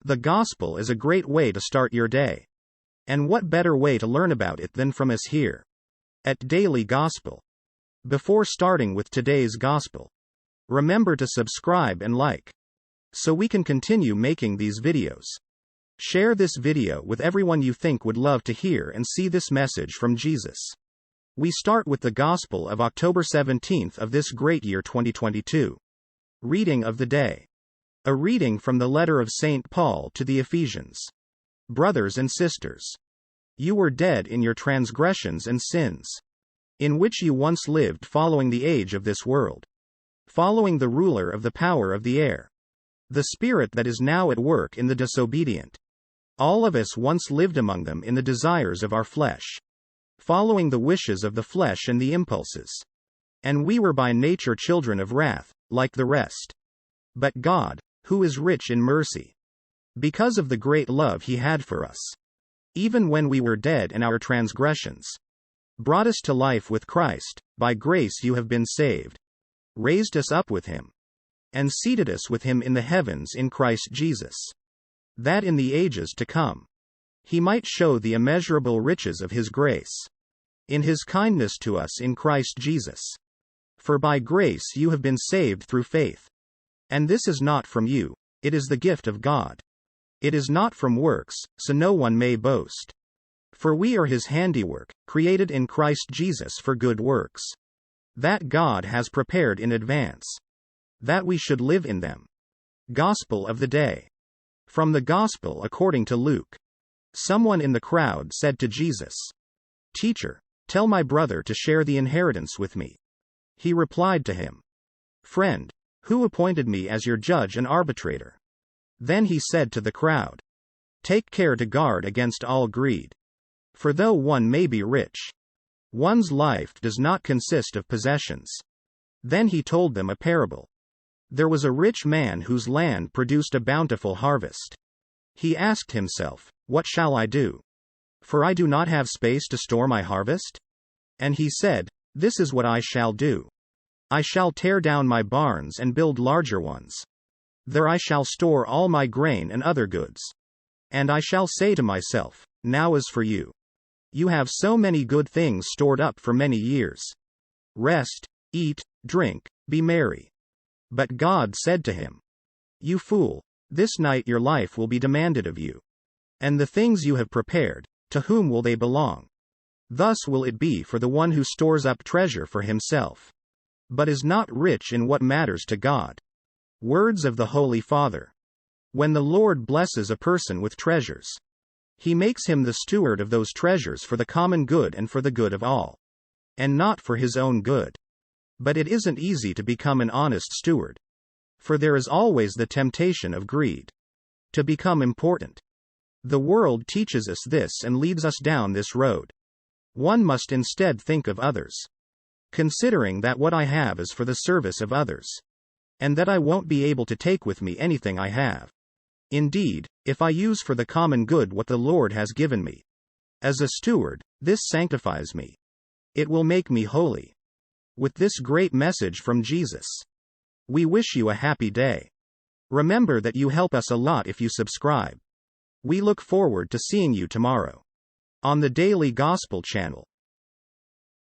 The gospel is a great way to start your day. And what better way to learn about it than from us here at Daily Gospel? Before starting with today's gospel, remember to subscribe and like, so we can continue making these videos. Share this video with everyone you think would love to hear and see this message from Jesus. We start with the Gospel of October 17th of this great year 2022. Reading of the day. A reading from the letter of St. Paul to the Ephesians. Brothers and sisters, you were dead in your transgressions and sins, in which you once lived following the age of this world, following the ruler of the power of the air, the spirit that is now at work in the disobedient. All of us once lived among them in the desires of our flesh, following the wishes of the flesh and the impulses. And we were by nature children of wrath, like the rest. But God, who is rich in mercy, because of the great love He had for us, even when we were dead in our transgressions, brought us to life with Christ. By grace you have been saved, raised us up with Him, and seated us with Him in the heavens in Christ Jesus, that in the ages to come, He might show the immeasurable riches of His grace, in His kindness to us in Christ Jesus. For by grace you have been saved through faith. And this is not from you, it is the gift of God. It is not from works, so no one may boast. For we are His handiwork, created in Christ Jesus for good works, that God has prepared in advance, that we should live in them. Gospel of the day. From the Gospel according to Luke. Someone in the crowd said to Jesus, "Teacher, tell my brother to share the inheritance with me." He replied to him, "Friend, who appointed me as your judge and arbitrator?" Then he said to the crowd, "Take care to guard against all greed. For though one may be rich, one's life does not consist of possessions." Then he told them a parable. There was a rich man whose land produced a bountiful harvest. He asked himself, "What shall I do? For I do not have space to store my harvest?" And he said, "This is what I shall do. I shall tear down my barns and build larger ones. There I shall store all my grain and other goods. And I shall say to myself, now as for you, you have so many good things stored up for many years. Rest, eat, drink, be merry." But God said to him, "You fool, this night your life will be demanded of you. And the things you have prepared, to whom will they belong? Thus will it be for the one who stores up treasure for himself, but is not rich in what matters to God." Words of the Holy Father. When the Lord blesses a person with treasures, He makes him the steward of those treasures for the common good and for the good of all, and not for his own good. But it isn't easy to become an honest steward, for there is always the temptation of greed, to become important. The world teaches us this and leads us down this road. One must instead think of others, considering that what I have is for the service of others, and that I won't be able to take with me anything I have. Indeed, if I use for the common good what the Lord has given me, as a steward, this sanctifies me. It will make me holy. With this great message from Jesus, we wish you a happy day. Remember that you help us a lot if you subscribe. We look forward to seeing you tomorrow on the Daily Gospel channel.